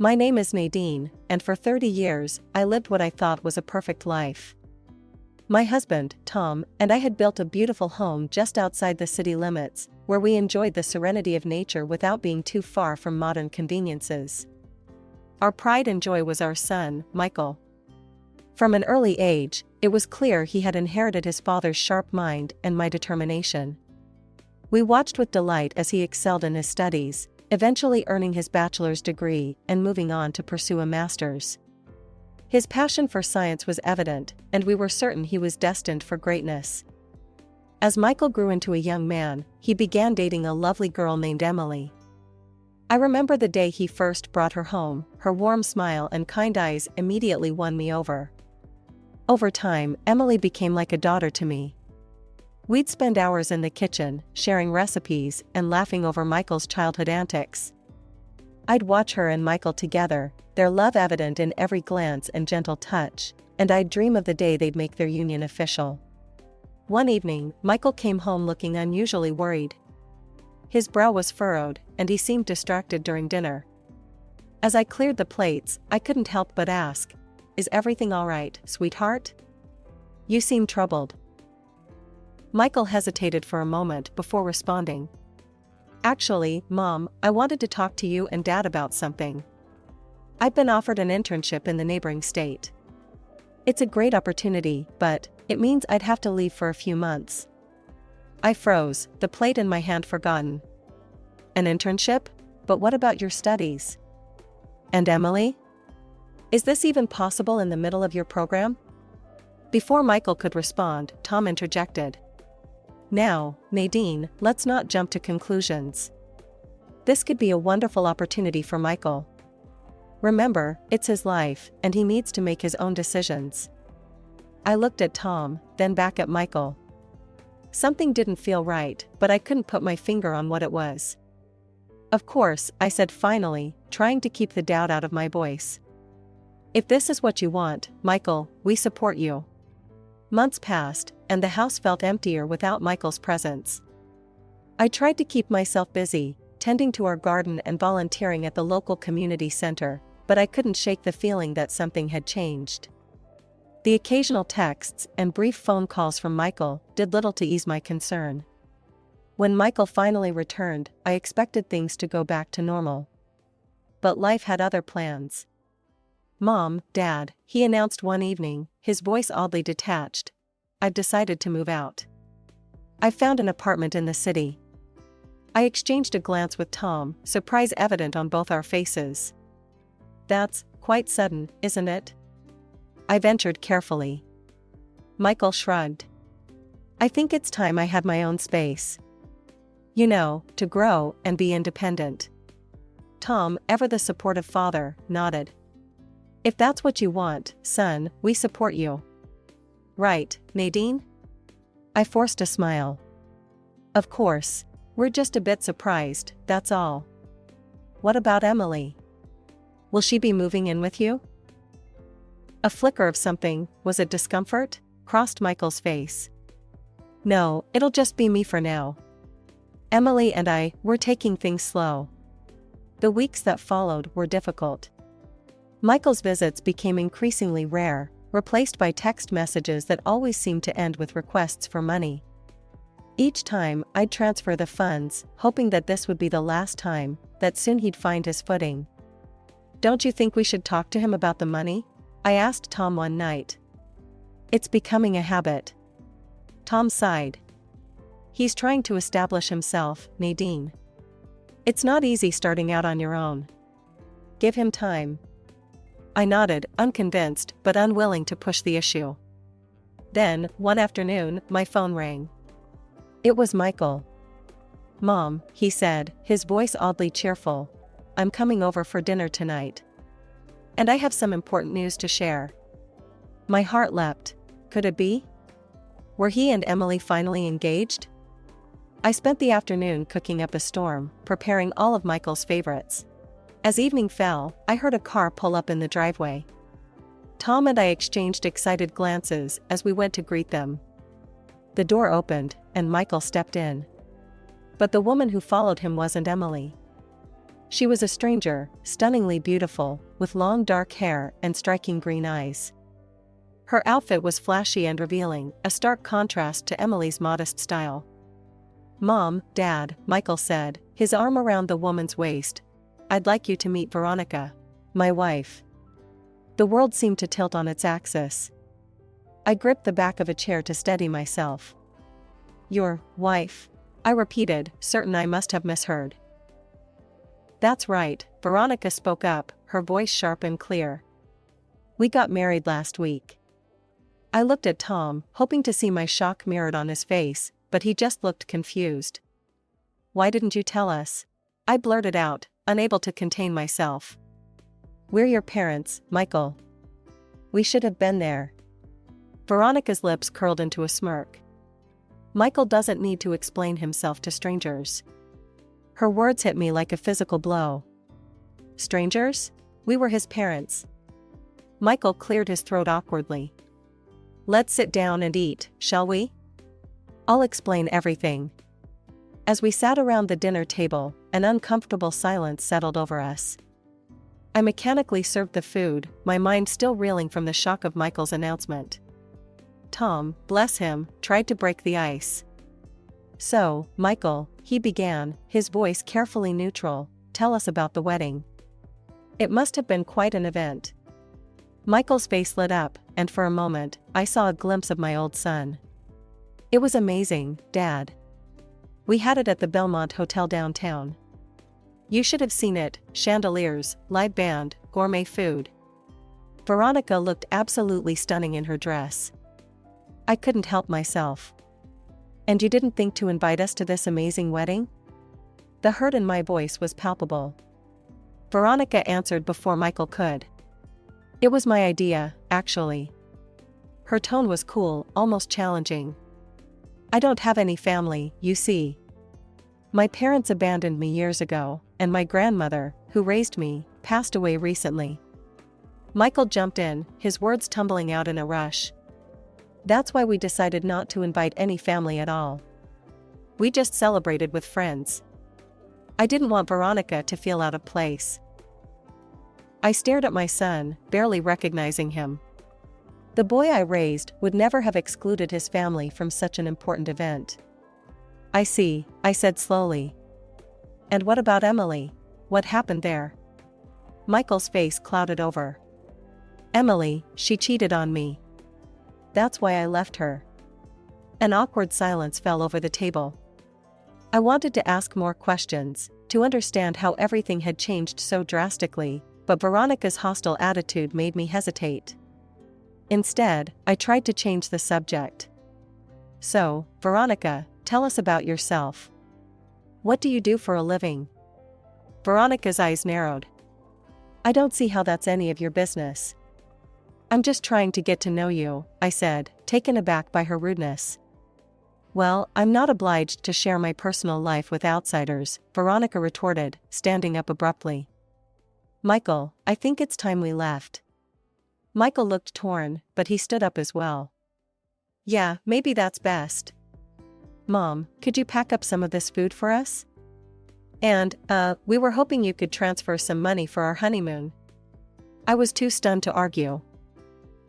My name is Nadine, and for 30 years, I lived what I thought was a perfect life. My husband, Tom, and I had built a beautiful home just outside the city limits, where we enjoyed the serenity of nature without being too far from modern conveniences. Our pride and joy was our son, Michael. From an early age, it was clear he had inherited his father's sharp mind and my determination. We watched with delight as he excelled in his studies, eventually earning his bachelor's degree and moving on to pursue a master's. His passion for science was evident, and we were certain he was destined for greatness. As Michael grew into a young man, he began dating a lovely girl named Emily. I remember the day he first brought her home. Her warm smile and kind eyes immediately won me over. Over time, Emily became like a daughter to me. We'd spend hours in the kitchen, sharing recipes and laughing over Michael's childhood antics. I'd watch her and Michael together, their love evident in every glance and gentle touch, and I'd dream of the day they'd make their union official. One evening, Michael came home looking unusually worried. His brow was furrowed, and he seemed distracted during dinner. As I cleared the plates, I couldn't help but ask, "Is everything all right, sweetheart? You seem troubled." Michael hesitated for a moment before responding. "Actually, Mom, I wanted to talk to you and Dad about something. I've been offered an internship in the neighboring state. It's a great opportunity, but it means I'd have to leave for a few months." I froze, the plate in my hand forgotten. "An internship? But what about your studies? And Emily? Is this even possible in the middle of your program?" Before Michael could respond, Tom interjected. "Now, Nadine, let's not jump to conclusions. This could be a wonderful opportunity for Michael. Remember, it's his life, and he needs to make his own decisions." I looked at Tom, then back at Michael. Something didn't feel right, but I couldn't put my finger on what it was. "Of course," I said finally, trying to keep the doubt out of my voice. "If this is what you want, Michael, we support you." Months passed, and the house felt emptier without Michael's presence. I tried to keep myself busy, tending to our garden and volunteering at the local community center, but I couldn't shake the feeling that something had changed. The occasional texts and brief phone calls from Michael did little to ease my concern. When Michael finally returned, I expected things to go back to normal. But life had other plans. "Mom, Dad," he announced one evening, his voice oddly detached, "I've decided to move out. I found an apartment in the city." I exchanged a glance with Tom, surprise evident on both our faces. "That's quite sudden, isn't it?" I ventured carefully. Michael shrugged. "I think it's time I had my own space. You know, to grow and be independent." Tom, ever the supportive father, nodded. "If that's what you want, son, we support you." "Right, Nadine?" I forced a smile. "Of course. We're just a bit surprised, that's all." "What about Emily? Will she be moving in with you?" A flicker of something, was it discomfort, crossed Michael's face. "No, it'll just be me for now. Emily and I, we're taking things slow." The weeks that followed were difficult. Michael's visits became increasingly rare, replaced by text messages that always seemed to end with requests for money. Each time, I'd transfer the funds, hoping that this would be the last time, that soon he'd find his footing. "Don't you think we should talk to him about the money?" I asked Tom one night. "It's becoming a habit." Tom sighed. "He's trying to establish himself, Nadine. It's not easy starting out on your own. Give him time." I nodded, unconvinced but unwilling to push the issue. Then, one afternoon, my phone rang. It was Michael. "Mom," he said, his voice oddly cheerful, "I'm coming over for dinner tonight. And I have some important news to share." My heart leapt. Could it be? Were he and Emily finally engaged? I spent the afternoon cooking up a storm, preparing all of Michael's favorites. As evening fell, I heard a car pull up in the driveway. Tom and I exchanged excited glances as we went to greet them. The door opened, and Michael stepped in. But the woman who followed him wasn't Emily. She was a stranger, stunningly beautiful, with long dark hair and striking green eyes. Her outfit was flashy and revealing, a stark contrast to Emily's modest style. "Mom, Dad," Michael said, his arm around the woman's waist. "I'd like you to meet Veronica, my wife." The world seemed to tilt on its axis. I gripped the back of a chair to steady myself. "Your wife?" I repeated, certain I must have misheard. "That's right," Veronica spoke up, her voice sharp and clear. "We got married last week." I looked at Tom, hoping to see my shock mirrored on his face, but he just looked confused. "Why didn't you tell us?" I blurted out, unable to contain myself. "We're your parents, Michael. We should have been there." Veronica's lips curled into a smirk. "Michael doesn't need to explain himself to strangers." Her words hit me like a physical blow. "Strangers? We were his parents." Michael cleared his throat awkwardly. "Let's sit down and eat, shall we? I'll explain everything." As we sat around the dinner table, an uncomfortable silence settled over us. I mechanically served the food, my mind still reeling from the shock of Michael's announcement. Tom, bless him, tried to break the ice. "So, Michael," he began, his voice carefully neutral, "tell us about the wedding. It must have been quite an event." Michael's face lit up, and for a moment, I saw a glimpse of my old son. "It was amazing, Dad. We had it at the Belmont Hotel downtown. You should have seen it, chandeliers, live band, gourmet food." Veronica looked absolutely stunning in her dress. I couldn't help myself. "And you didn't think to invite us to this amazing wedding?" The hurt in my voice was palpable. Veronica answered before Michael could. "It was my idea, actually." Her tone was cool, almost challenging. "I don't have any family, you see. My parents abandoned me years ago, and my grandmother, who raised me, passed away recently." Michael jumped in, his words tumbling out in a rush. "That's why we decided not to invite any family at all. We just celebrated with friends. I didn't want Veronica to feel out of place." I stared at my son, barely recognizing him. The boy I raised would never have excluded his family from such an important event. "I see," I said slowly. "And what about Emily? What happened there?" Michael's face clouded over. "Emily, she cheated on me. That's why I left her." An awkward silence fell over the table. I wanted to ask more questions, to understand how everything had changed so drastically, but Veronica's hostile attitude made me hesitate. Instead, I tried to change the subject. "So, Veronica, tell us about yourself. What do you do for a living?" Veronica's eyes narrowed. "I don't see how that's any of your business." "I'm just trying to get to know you," I said, taken aback by her rudeness. "Well, I'm not obliged to share my personal life with outsiders," Veronica retorted, standing up abruptly. "Michael, I think it's time we left." Michael looked torn, but he stood up as well. "Yeah, maybe that's best. Mom, could you pack up some of this food for us? And, we were hoping you could transfer some money for our honeymoon." I was too stunned to argue.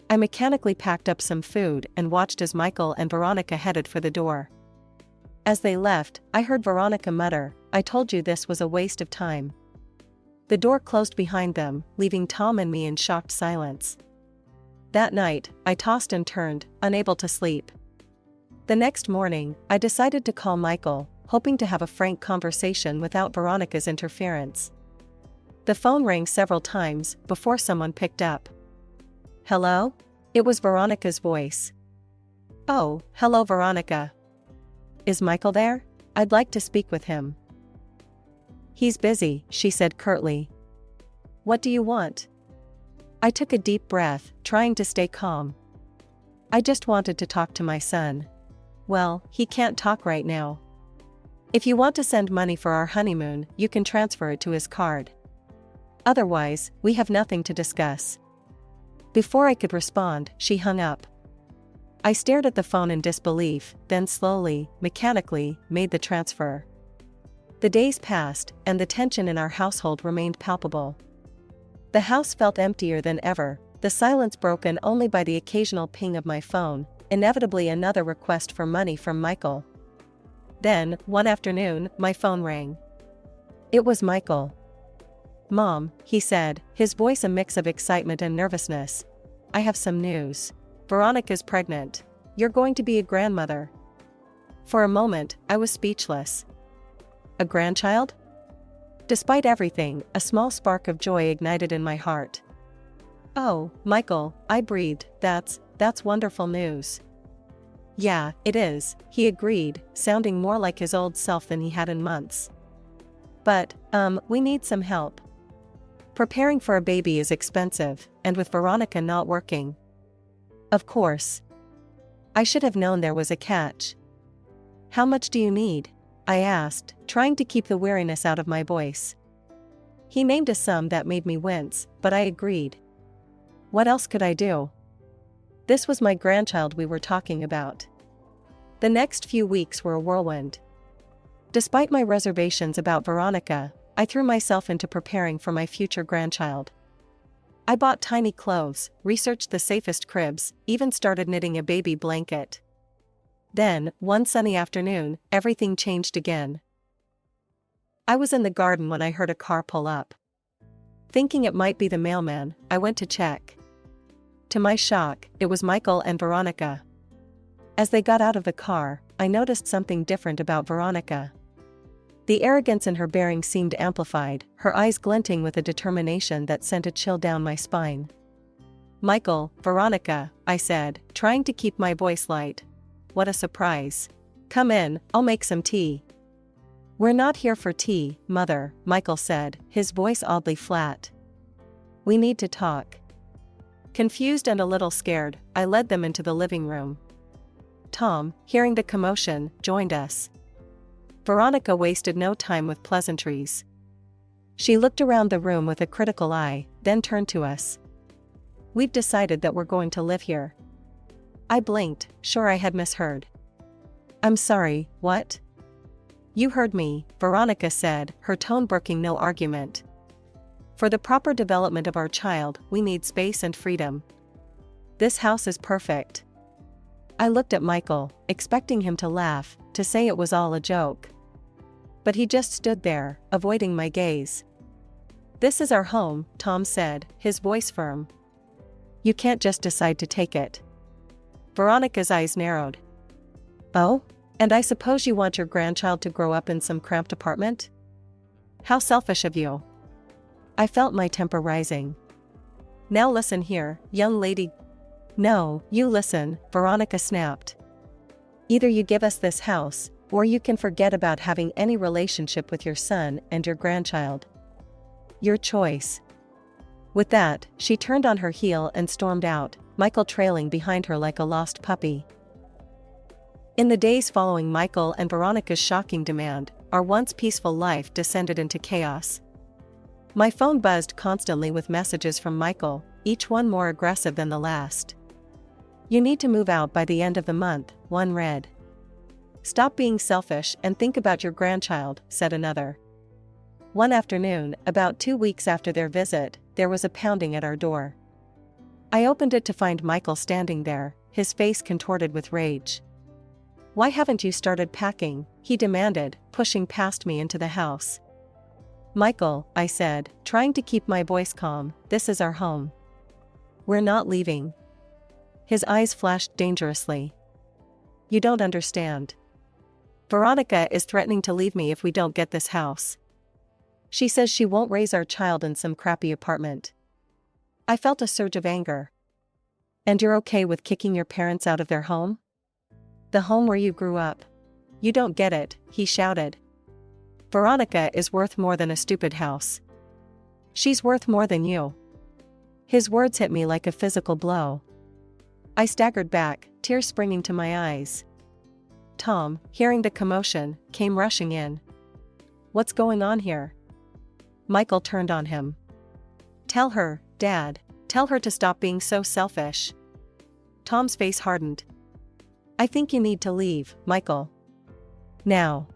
I mechanically packed up some food and watched as Michael and Veronica headed for the door. As they left, I heard Veronica mutter, "I told you this was a waste of time." The door closed behind them, leaving Tom and me in shocked silence. That night, I tossed and turned, unable to sleep. The next morning, I decided to call Michael, hoping to have a frank conversation without Veronica's interference. The phone rang several times before someone picked up. "Hello?" It was Veronica's voice. "Oh, hello Veronica. Is Michael there? I'd like to speak with him." "He's busy," she said curtly. "What do you want?" I took a deep breath, trying to stay calm. "I just wanted to talk to my son." "Well, he can't talk right now. If you want to send money for our honeymoon, you can transfer it to his card. Otherwise, we have nothing to discuss." Before I could respond, she hung up. I stared at the phone in disbelief, then slowly, mechanically, made the transfer. The days passed, and the tension in our household remained palpable. The house felt emptier than ever, the silence broken only by the occasional ping of my phone, inevitably another request for money from Michael. Then, one afternoon, my phone rang. It was Michael. "Mom," he said, his voice a mix of excitement and nervousness. "I have some news. Veronica's pregnant. You're going to be a grandmother." For a moment, I was speechless. A grandchild? Despite everything, a small spark of joy ignited in my heart. "Oh, Michael," I breathed, that's wonderful news." "Yeah, it is," he agreed, sounding more like his old self than he had in months. "But, we need some help. Preparing for a baby is expensive, and with Veronica not working." Of course. I should have known there was a catch. "How much do you need?" I asked, trying to keep the weariness out of my voice. He named a sum that made me wince, but I agreed. What else could I do? This was my grandchild we were talking about. The next few weeks were a whirlwind. Despite my reservations about Veronica, I threw myself into preparing for my future grandchild. I bought tiny clothes, researched the safest cribs, even started knitting a baby blanket. Then, one sunny afternoon, everything changed again. I was in the garden when I heard a car pull up. Thinking it might be the mailman, I went to check. To my shock, it was Michael and Veronica. As they got out of the car, I noticed something different about Veronica. The arrogance in her bearing seemed amplified, her eyes glinting with a determination that sent a chill down my spine. "Michael, Veronica," I said, trying to keep my voice light. "What a surprise. Come in, I'll make some tea." "We're not here for tea, Mother," Michael said, his voice oddly flat. "We need to talk." Confused and a little scared, I led them into the living room. Tom, hearing the commotion, joined us. Veronica wasted no time with pleasantries. She looked around the room with a critical eye, then turned to us. "We've decided that we're going to live here." I blinked, sure I had misheard. "I'm sorry, what?" "You heard me," Veronica said, her tone brooking no argument. "For the proper development of our child, we need space and freedom. This house is perfect." I looked at Michael, expecting him to laugh, to say it was all a joke. But he just stood there, avoiding my gaze. "This is our home," Tom said, his voice firm. "You can't just decide to take it." Veronica's eyes narrowed. "Oh? And I suppose you want your grandchild to grow up in some cramped apartment? How selfish of you." I felt my temper rising. "Now listen here, young lady." "No, you listen," Veronica snapped. "Either you give us this house, or you can forget about having any relationship with your son and your grandchild. Your choice." With that, she turned on her heel and stormed out, Michael trailing behind her like a lost puppy. In the days following Michael and Veronica's shocking demand, our once peaceful life descended into chaos. My phone buzzed constantly with messages from Michael, each one more aggressive than the last. "You need to move out by the end of the month," one read. "Stop being selfish and think about your grandchild," said another. One afternoon, about 2 weeks after their visit, there was a pounding at our door. I opened it to find Michael standing there, his face contorted with rage. "Why haven't you started packing?" he demanded, pushing past me into the house. "Michael," I said, trying to keep my voice calm, "this is our home. We're not leaving." His eyes flashed dangerously. "You don't understand. Veronica is threatening to leave me if we don't get this house. She says she won't raise our child in some crappy apartment." I felt a surge of anger. "And you're okay with kicking your parents out of their home? The home where you grew up? You don't get it," he shouted. "Veronica is worth more than a stupid house. She's worth more than you." His words hit me like a physical blow. I staggered back, tears springing to my eyes. Tom, hearing the commotion, came rushing in. "What's going on here?" Michael turned on him. "Tell her, Dad. Tell her to stop being so selfish." Tom's face hardened. "I think you need to leave, Michael. Now."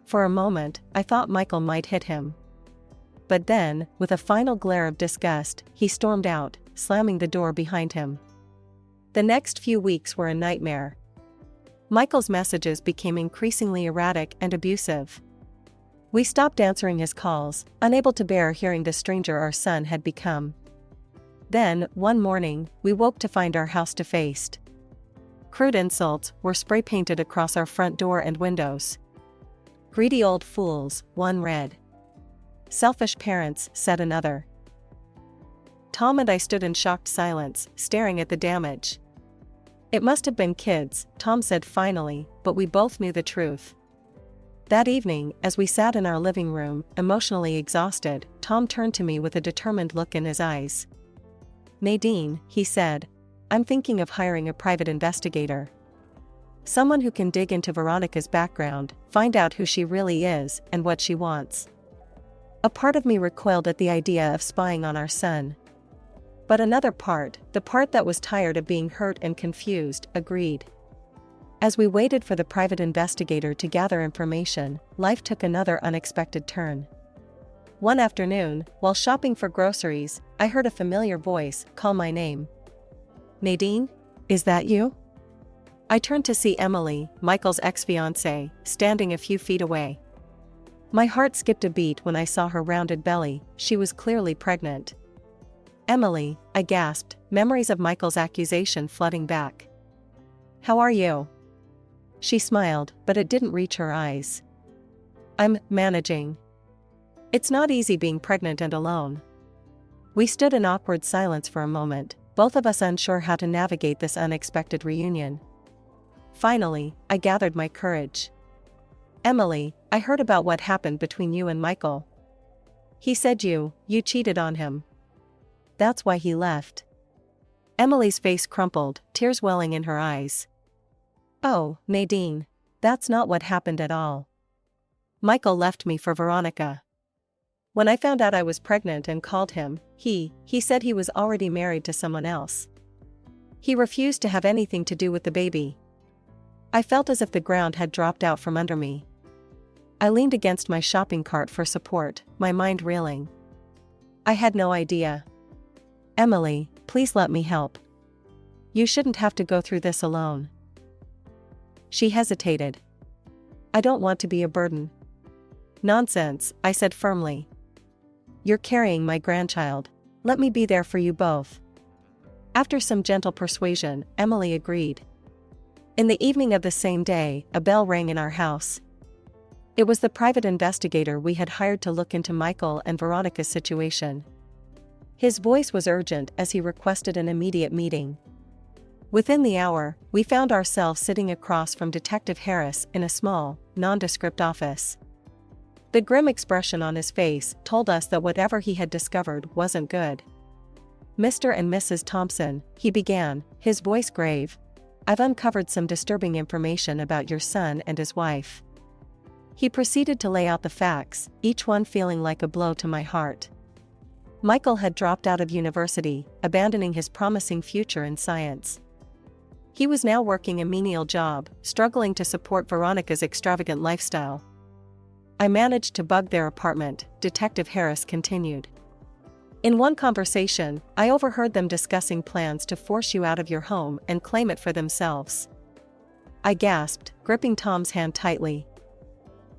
For a moment, I thought Michael might hit him. But then, with a final glare of disgust, he stormed out, slamming the door behind him. The next few weeks were a nightmare. Michael's messages became increasingly erratic and abusive. We stopped answering his calls, unable to bear hearing the stranger our son had become. Then, one morning, we woke to find our house defaced. Crude insults were spray-painted across our front door and windows. "Greedy old fools," one read. "Selfish parents," said another. Tom and I stood in shocked silence, staring at the damage. "It must have been kids," Tom said finally, but we both knew the truth. That evening, as we sat in our living room, emotionally exhausted, Tom turned to me with a determined look in his eyes. "Nadine," he said, "I'm thinking of hiring a private investigator. Someone who can dig into Veronica's background, find out who she really is, and what she wants." A part of me recoiled at the idea of spying on our son. But another part, the part that was tired of being hurt and confused, agreed. As we waited for the private investigator to gather information, life took another unexpected turn. One afternoon, while shopping for groceries, I heard a familiar voice call my name. "Nadine? Is that you?" I turned to see Emily, Michael's ex-fiancée, standing a few feet away. My heart skipped a beat when I saw her rounded belly. She was clearly pregnant. "Emily," I gasped, memories of Michael's accusation flooding back. "How are you?" She smiled, but it didn't reach her eyes. "I'm managing. It's not easy being pregnant and alone." We stood in awkward silence for a moment, both of us unsure how to navigate this unexpected reunion. Finally, I gathered my courage. "Emily, I heard about what happened between you and Michael. He said you cheated on him. That's why he left." Emily's face crumpled, tears welling in her eyes. "Oh, Nadine. That's not what happened at all. Michael left me for Veronica. When I found out I was pregnant and called him, he said he was already married to someone else. He refused to have anything to do with the baby." I felt as if the ground had dropped out from under me. I leaned against my shopping cart for support, my mind reeling. I had no idea. "Emily, please let me help. You shouldn't have to go through this alone." She hesitated. "I don't want to be a burden." "Nonsense," I said firmly. "You're carrying my grandchild. Let me be there for you both." After some gentle persuasion, Emily agreed. In the evening of the same day, a bell rang in our house. It was the private investigator we had hired to look into Michael and Veronica's situation. His voice was urgent as he requested an immediate meeting. Within the hour, we found ourselves sitting across from Detective Harris in a small, nondescript office. The grim expression on his face told us that whatever he had discovered wasn't good. "Mr. and Mrs. Thompson," he began, his voice grave, "I've uncovered some disturbing information about your son and his wife." He proceeded to lay out the facts, each one feeling like a blow to my heart. Michael had dropped out of university, abandoning his promising future in science. He was now working a menial job, struggling to support Veronica's extravagant lifestyle. "I managed to bug their apartment," Detective Harris continued. "In one conversation, I overheard them discussing plans to force you out of your home and claim it for themselves." I gasped, gripping Tom's hand tightly.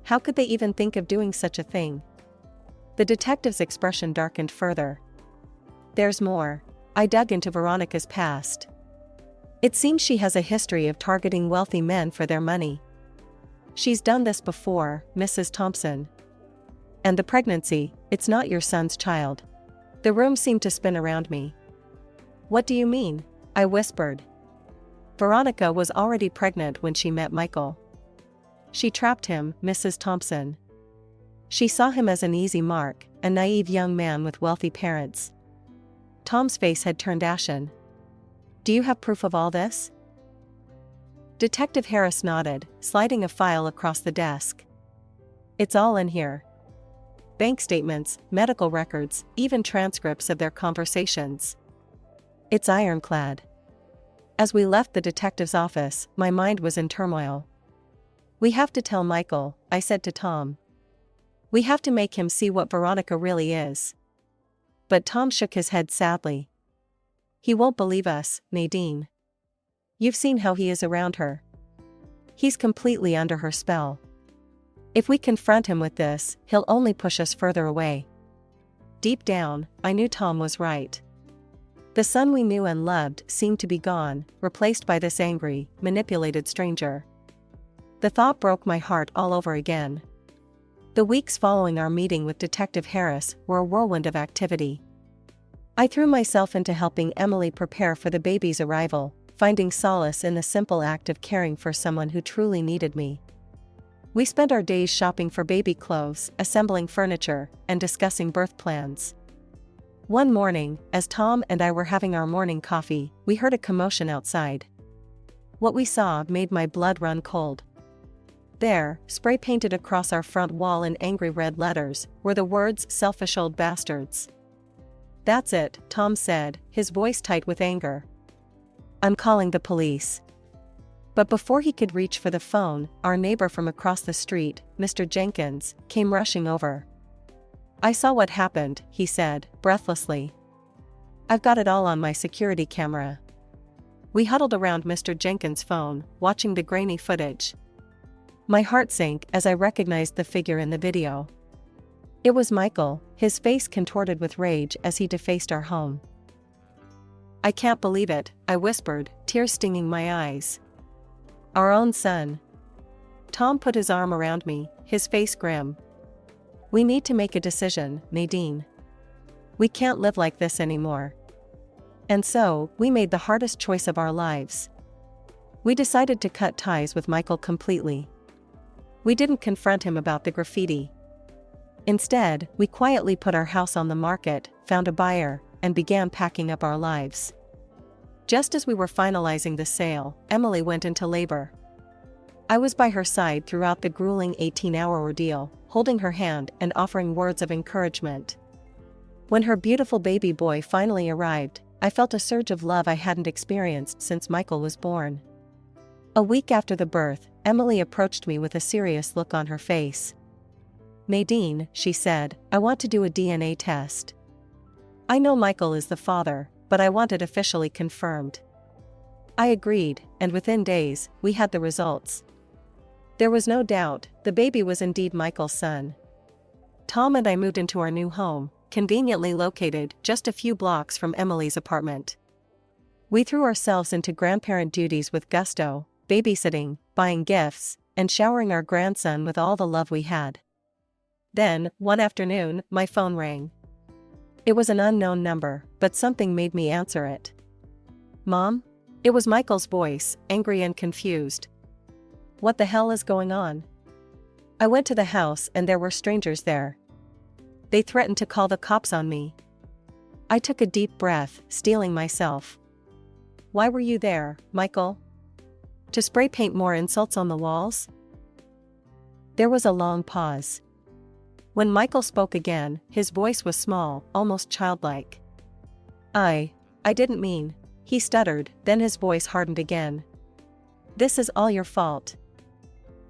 How could they even think of doing such a thing? The detective's expression darkened further. "There's more." I dug into Veronica's past. "It seems she has a history of targeting wealthy men for their money. She's done this before, Mrs. Thompson. And the pregnancy, it's not your son's child." The room seemed to spin around me. "What do you mean?" I whispered. "Veronica was already pregnant when she met Michael. She trapped him, Mrs. Thompson. She saw him as an easy mark, a naive young man with wealthy parents." Tom's face had turned ashen. "Do you have proof of all this?" Detective Harris nodded, sliding a file across the desk. "It's all in here. Bank statements, medical records, even transcripts of their conversations. It's ironclad." As we left the detective's office, my mind was in turmoil. "We have to tell Michael," I said to Tom. "We have to make him see what Veronica really is." But Tom shook his head sadly. "He won't believe us, Nadine. You've seen how he is around her. He's completely under her spell. If we confront him with this, he'll only push us further away." Deep down, I knew Tom was right. The son we knew and loved seemed to be gone, replaced by this angry, manipulated stranger. The thought broke my heart all over again. The weeks following our meeting with Detective Harris were a whirlwind of activity. I threw myself into helping Emily prepare for the baby's arrival, finding solace in the simple act of caring for someone who truly needed me. We spent our days shopping for baby clothes, assembling furniture, and discussing birth plans. One morning, as Tom and I were having our morning coffee, we heard a commotion outside. What we saw made my blood run cold. There, spray painted across our front wall in angry red letters, were the words "selfish old bastards." "That's it," Tom said, his voice tight with anger. "I'm calling the police." But before he could reach for the phone, our neighbor from across the street, Mr. Jenkins, came rushing over. "I saw what happened," he said, breathlessly. "I've got it all on my security camera." We huddled around Mr. Jenkins' phone, watching the grainy footage. My heart sank as I recognized the figure in the video. It was Michael, his face contorted with rage as he defaced our home. "I can't believe it," I whispered, tears stinging my eyes. "Our own son." Tom put his arm around me, his face grim. "We need to make a decision, Nadine. We can't live like this anymore." And so, we made the hardest choice of our lives. We decided to cut ties with Michael completely. We didn't confront him about the graffiti. Instead, we quietly put our house on the market, found a buyer, and began packing up our lives. Just as we were finalizing the sale, Emily went into labor. I was by her side throughout the grueling 18-hour ordeal, holding her hand and offering words of encouragement. When her beautiful baby boy finally arrived, I felt a surge of love I hadn't experienced since Michael was born. A week after the birth, Emily approached me with a serious look on her face. "Nadine," she said, "I want to do a DNA test. I know Michael is the father, but I want it officially confirmed." I agreed, and within days, we had the results. There was no doubt, the baby was indeed Michael's son. Tom and I moved into our new home, conveniently located just a few blocks from Emily's apartment. We threw ourselves into grandparent duties with gusto, babysitting, buying gifts, and showering our grandson with all the love we had. Then, one afternoon, my phone rang. It was an unknown number, but something made me answer it. "Mom?" It was Michael's voice, angry and confused. "What the hell is going on?" I went to the house and there were strangers there. They threatened to call the cops on me. I took a deep breath, steeling myself. "Why were you there, Michael? To spray paint more insults on the walls?" There was a long pause. When Michael spoke again, his voice was small, almost childlike. I didn't mean," he stuttered, then his voice hardened again. "This is all your fault.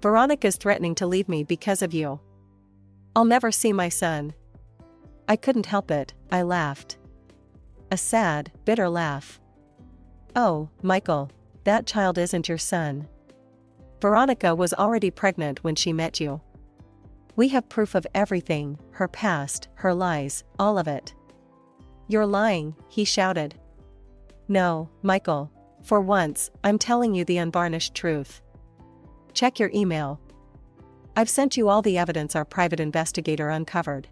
Veronica's threatening to leave me because of you. I'll never see my son." I couldn't help it, I laughed. A sad, bitter laugh. "Oh, Michael, that child isn't your son. Veronica was already pregnant when she met you. We have proof of everything, her past, her lies, all of it." "You're lying," he shouted. "No, Michael. For once, I'm telling you the unvarnished truth. Check your email. I've sent you all the evidence our private investigator uncovered."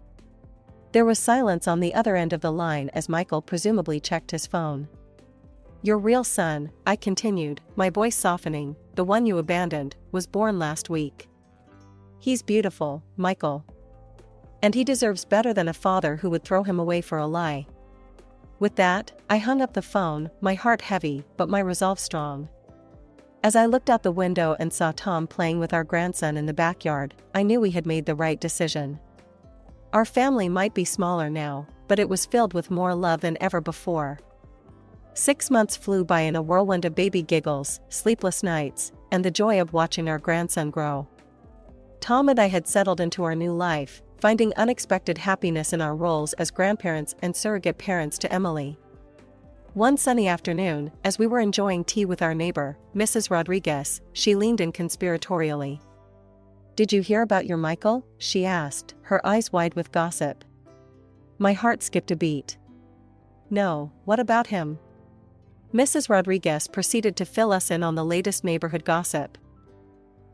There was silence on the other end of the line as Michael presumably checked his phone. "Your real son," I continued, my voice softening, "the one you abandoned, was born last week. He's beautiful, Michael. And he deserves better than a father who would throw him away for a lie." With that, I hung up the phone, my heart heavy, but my resolve strong. As I looked out the window and saw Tom playing with our grandson in the backyard, I knew we had made the right decision. Our family might be smaller now, but it was filled with more love than ever before. 6 months flew by in a whirlwind of baby giggles, sleepless nights, and the joy of watching our grandson grow. Tom and I had settled into our new life, finding unexpected happiness in our roles as grandparents and surrogate parents to Emily. One sunny afternoon, as we were enjoying tea with our neighbor, Mrs. Rodriguez, she leaned in conspiratorially. "Did you hear about your Michael?" she asked, her eyes wide with gossip. My heart skipped a beat. "No, what about him?" Mrs. Rodriguez proceeded to fill us in on the latest neighborhood gossip.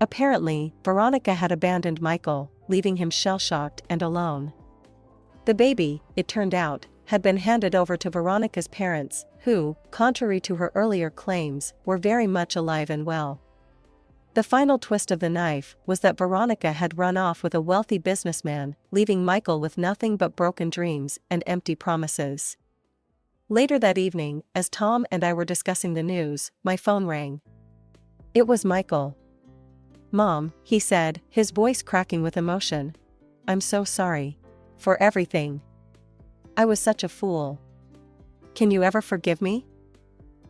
Apparently, Veronica had abandoned Michael, leaving him shell-shocked and alone. The baby, it turned out, had been handed over to Veronica's parents, who, contrary to her earlier claims, were very much alive and well. The final twist of the knife was that Veronica had run off with a wealthy businessman, leaving Michael with nothing but broken dreams and empty promises. Later that evening, as Tom and I were discussing the news, my phone rang. It was Michael. "Mom," he said, his voice cracking with emotion. "I'm so sorry. For everything. I was such a fool. Can you ever forgive me?"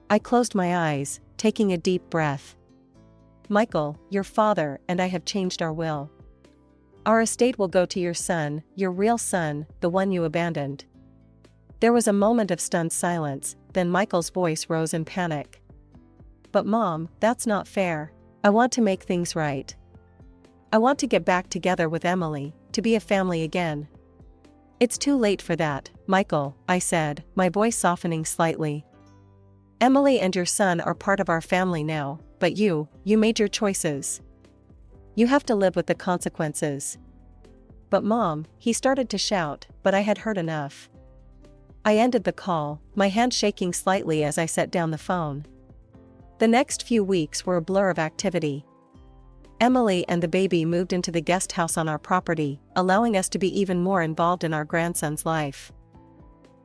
I closed my eyes, taking a deep breath. "Michael, your father and I have changed our will. Our estate will go to your son, your real son, the one you abandoned." There was a moment of stunned silence, then Michael's voice rose in panic. "But Mom, that's not fair. I want to make things right. I want to get back together with Emily, to be a family again." "It's too late for that, Michael," I said, my voice softening slightly. "Emily and your son are part of our family now, but you made your choices. You have to live with the consequences." "But Mom," he started to shout, but I had heard enough. I ended the call, my hand shaking slightly as I set down the phone. The next few weeks were a blur of activity. Emily and the baby moved into the guest house on our property, allowing us to be even more involved in our grandson's life.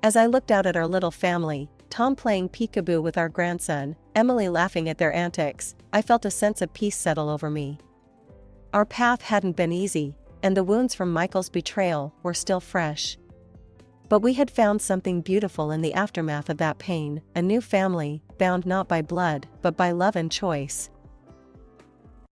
As I looked out at our little family, Tom playing peekaboo with our grandson, Emily laughing at their antics, I felt a sense of peace settle over me. Our path hadn't been easy, and the wounds from Michael's betrayal were still fresh. But we had found something beautiful in the aftermath of that pain, a new family, bound not by blood, but by love and choice.